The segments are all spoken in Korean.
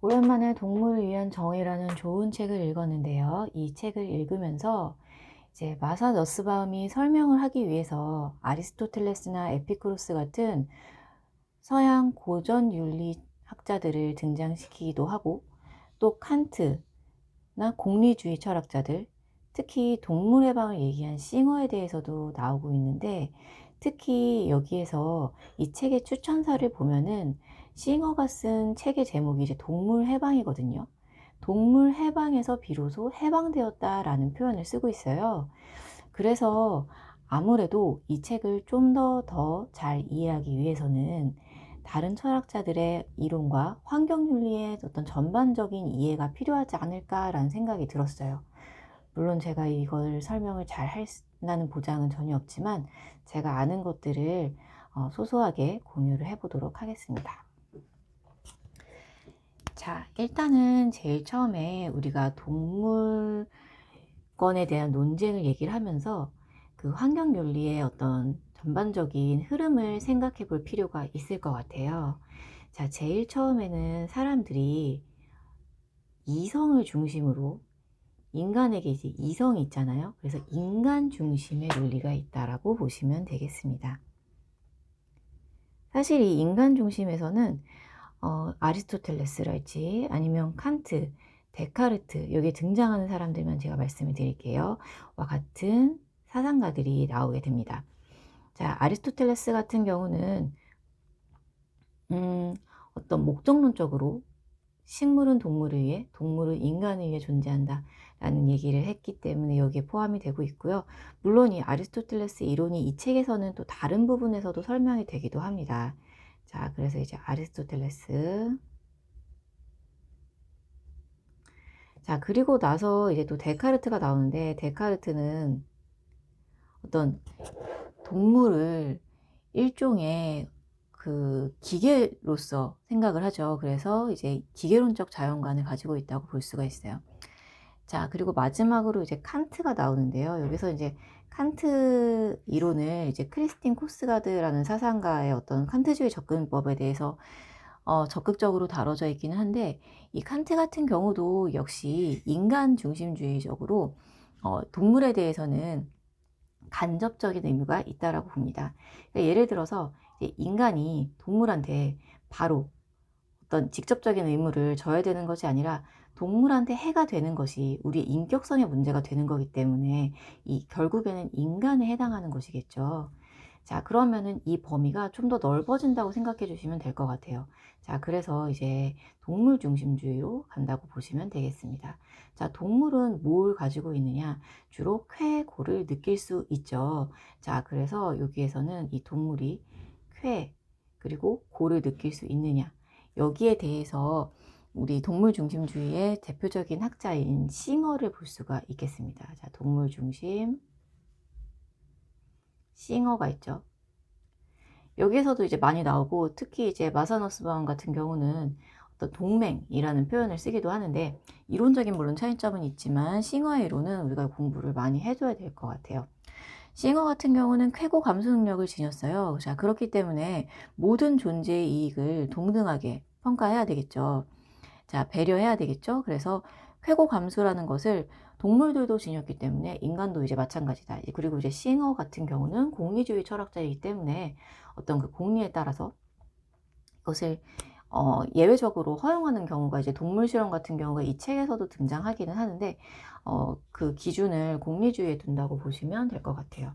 오랜만에 동물을 위한 정의라는 좋은 책을 읽었는데요. 이 책을 읽으면서 이제 마사 너스바움이 설명을 하기 위해서 아리스토텔레스나 에피쿠로스 같은 서양 고전 윤리 학자들을 등장시키기도 하고, 또 칸트나 공리주의 철학자들, 특히 동물 해방을 얘기한 싱어에 대해서도 나오고 있는데, 특히 여기에서 이 책의 추천사를 보면은 싱어가 쓴 책의 제목이 이제 동물 해방이거든요. 동물 해방에서 비로소 해방되었다라는 표현을 쓰고 있어요. 그래서 아무래도 이 책을 좀 더 잘 이해하기 위해서는 다른 철학자들의 이론과 환경윤리의 어떤 전반적인 이해가 필요하지 않을까라는 생각이 들었어요. 물론 제가 이걸 설명을 잘 한다는 보장은 전혀 없지만 제가 아는 것들을 소소하게 공유를 해보도록 하겠습니다. 자, 일단은 제일 처음에 우리가 동물권에 대한 논쟁을 얘기를 하면서 그 환경윤리의 어떤 전반적인 흐름을 생각해 볼 필요가 있을 것 같아요. 자, 제일 처음에는 사람들이 이성을 중심으로, 인간에게 이제 이성이 있잖아요. 그래서 인간 중심의 논리가 있다라고 보시면 되겠습니다. 사실 이 인간 중심에서는 아리스토텔레스랄지 아니면 칸트, 데카르트, 여기에 등장하는 사람들만 제가 말씀을 드릴게요. 와 같은 사상가들이 나오게 됩니다. 자, 아리스토텔레스 같은 경우는 어떤 목적론적으로 식물은 동물을 위해, 동물은 인간을 위해 존재한다 라는 얘기를 했기 때문에 여기에 포함이 되고 있고요. 물론 이 아리스토텔레스 이론이 이 책에서는 또 다른 부분에서도 설명이 되기도 합니다. 자, 그래서 이제 아리스토텔레스. 자, 그리고 나서 이제 또 데카르트가 나오는데, 데카르트는 어떤 동물을 일종의 그 기계로서 생각을 하죠. 그래서 이제 기계론적 자연관을 가지고 있다고 볼 수가 있어요. 자, 그리고 마지막으로 이제 칸트가 나오는데요. 여기서 이제 칸트 이론을 이제 크리스틴 코스가드라는 사상가의 어떤 칸트주의 접근법에 대해서 적극적으로 다뤄져 있기는 한데, 이 칸트 같은 경우도 역시 인간 중심주의적으로 동물에 대해서는 간접적인 의무가 있다라고 봅니다. 그러니까 예를 들어서 이제 인간이 동물한테 바로 어떤 직접적인 의무를 져야 되는 것이 아니라 동물한테 해가 되는 것이 우리의 인격성의 문제가 되는 거기 때문에 이 결국에는 인간에 해당하는 것이겠죠. 자, 그러면은 이 범위가 좀 더 넓어진다고 생각해 주시면 될 것 같아요. 자, 그래서 이제 동물 중심주의로 간다고 보시면 되겠습니다. 자, 동물은 뭘 가지고 있느냐? 주로 쾌, 고를 느낄 수 있죠. 자, 그래서 여기에서는 이 동물이 쾌, 그리고 고를 느낄 수 있느냐? 여기에 대해서 우리 동물 중심주의의 대표적인 학자인 싱어를 볼 수가 있겠습니다. 자, 동물 중심 싱어가 있죠. 여기에서도 이제 많이 나오고, 특히 이제 마사노스바움 같은 경우는 어떤 동맹이라는 표현을 쓰기도 하는데, 이론적인 물론 차이점은 있지만 싱어의 이론은 우리가 공부를 많이 해줘야 될 것 같아요. 싱어 같은 경우는 쾌고 감수 능력을 지녔어요. 자, 그렇기 때문에 모든 존재의 이익을 동등하게 평가해야 되겠죠. 자, 배려해야 되겠죠. 그래서 쾌고 감수라는 것을 동물들도 지녔기 때문에 인간도 이제 마찬가지다. 그리고 이제 싱어 같은 경우는 공리주의 철학자이기 때문에 어떤 그 공리에 따라서 그것을 예외적으로 허용하는 경우가, 이제 동물 실험 같은 경우가 이 책에서도 등장하기는 하는데, 그 기준을 공리주의에 둔다고 보시면 될 것 같아요.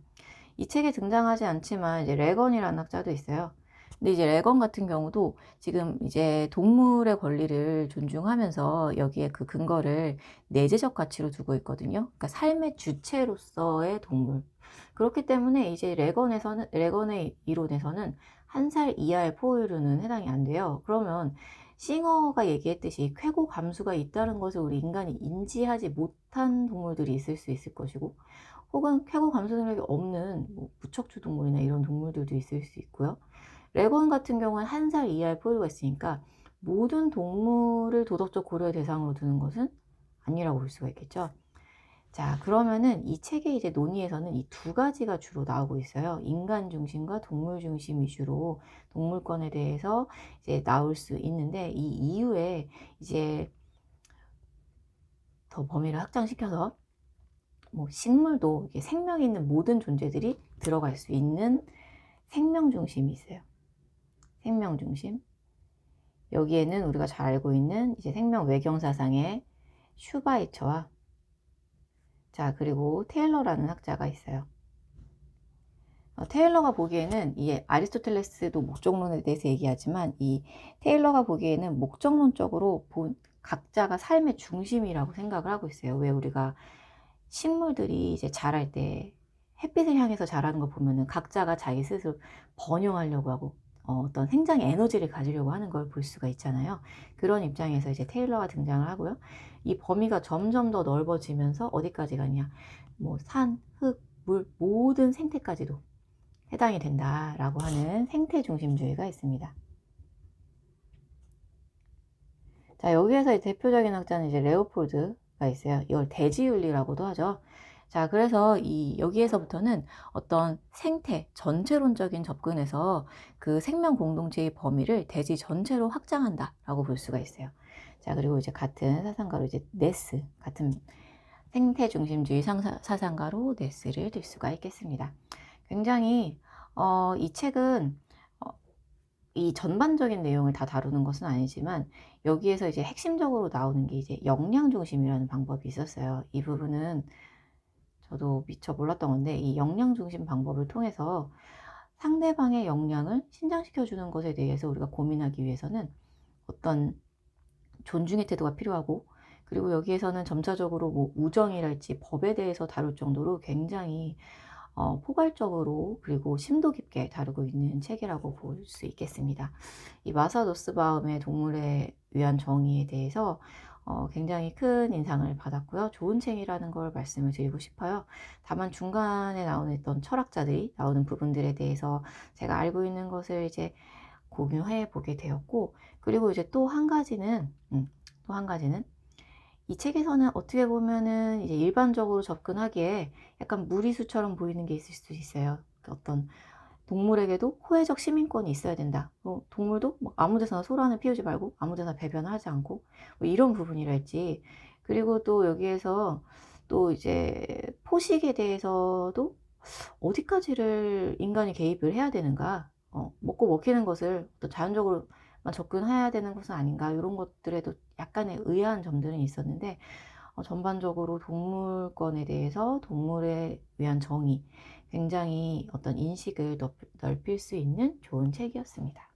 이 책에 등장하지 않지만 이제 레건이라는 학자도 있어요. 근데 이제 레건 같은 경우도 지금 이제 동물의 권리를 존중하면서 여기에 그 근거를 내재적 가치로 두고 있거든요. 그러니까 삶의 주체로서의 동물. 그렇기 때문에 이제 레건의 이론에서는 1살 이하의 포유류는 해당이 안 돼요. 그러면 싱어가 얘기했듯이 쾌고 감수가 있다는 것을 우리 인간이 인지하지 못한 동물들이 있을 수 있을 것이고, 혹은 쾌고 감수 능력이 없는 뭐 무척추 동물이나 이런 동물들도 있을 수 있고요. 레건 같은 경우는 1살 이하의 포유가 있으니까 모든 동물을 도덕적 고려의 대상으로 두는 것은 아니라고 볼 수가 있겠죠. 자, 그러면은 이 책의 이제 논의에서는 이 두 가지가 주로 나오고 있어요. 인간 중심과 동물 중심 위주로 동물권에 대해서 이제 나올 수 있는데, 이 이후에 이제 더 범위를 확장시켜서 뭐 식물도 이게 생명이 있는 모든 존재들이 들어갈 수 있는 생명 중심이 있어요. 생명 중심. 여기에는 우리가 잘 알고 있는 이제 생명 외경 사상의 슈바이처와, 자, 그리고 테일러라는 학자가 있어요. 테일러가 보기에는 이 아리스토텔레스도 목적론에 대해서 얘기하지만, 이 테일러가 보기에는 목적론적으로 각자가 삶의 중심이라고 생각을 하고 있어요. 왜 우리가 식물들이 이제 자랄 때 햇빛을 향해서 자라는 거 보면은 각자가 자기 스스로 번영하려고 하고 어떤 생장의 에너지를 가지려고 하는 걸 볼 수가 있잖아요. 그런 입장에서 이제 테일러가 등장을 하고요. 이 범위가 점점 더 넓어지면서 어디까지 가냐? 뭐 산, 흙, 물 모든 생태까지도 해당이 된다라고 하는 생태 중심주의가 있습니다. 자, 여기에서 대표적인 학자는 이제 레오폴드가 있어요. 이걸 대지윤리라고도 하죠. 자, 그래서 여기에서부터는 어떤 생태 전체론적인 접근에서 그 생명 공동체의 범위를 대지 전체로 확장한다라고 볼 수가 있어요. 자, 그리고 이제 같은 사상가로 이제 네스, 같은 생태 중심주의 사상가로 네스를 들 수가 있겠습니다. 굉장히 이 책은 이 전반적인 내용을 다 다루는 것은 아니지만, 여기에서 이제 핵심적으로 나오는 게 이제 역량 중심이라는 방법이 있었어요. 이 부분은 저도 미처 몰랐던 건데, 이 역량 중심 방법을 통해서 상대방의 역량을 신장시켜 주는 것에 대해서 우리가 고민하기 위해서는 어떤 존중의 태도가 필요하고, 그리고 여기에서는 점차적으로 뭐 우정이랄지 법에 대해서 다룰 정도로 굉장히 포괄적으로 그리고 심도 깊게 다루고 있는 책이라고 볼 수 있겠습니다. 이 마사 노스바움의 동물에 의한 정의에 대해서 굉장히 큰 인상을 받았고요. 좋은 책이라는 걸 말씀을 드리고 싶어요. 다만 중간에 나오는 어떤 철학자들이 나오는 부분들에 대해서 제가 알고 있는 것을 이제 공유해 보게 되었고, 그리고 이제 또 한 가지는 이 책에서는 어떻게 보면은 이제 일반적으로 접근하기에 약간 무리수처럼 보이는 게 있을 수 있어요. 어떤 동물에게도 호혜적 시민권이 있어야 된다. 동물도 뭐 아무 데서나 소란을 피우지 말고 아무 데나 배변을 하지 않고, 뭐 이런 부분이랄지, 그리고 또 여기에서 또 이제 포식에 대해서도 어디까지를 인간이 개입을 해야 되는가, 먹고 먹히는 것을 또 자연적으로만 접근해야 되는 것은 아닌가, 이런 것들에도 약간의 의아한 점들은 있었는데, 전반적으로 동물권에 대해서 동물에 의한 정의, 굉장히 어떤 인식을 넓힐 수 있는 좋은 책이었습니다.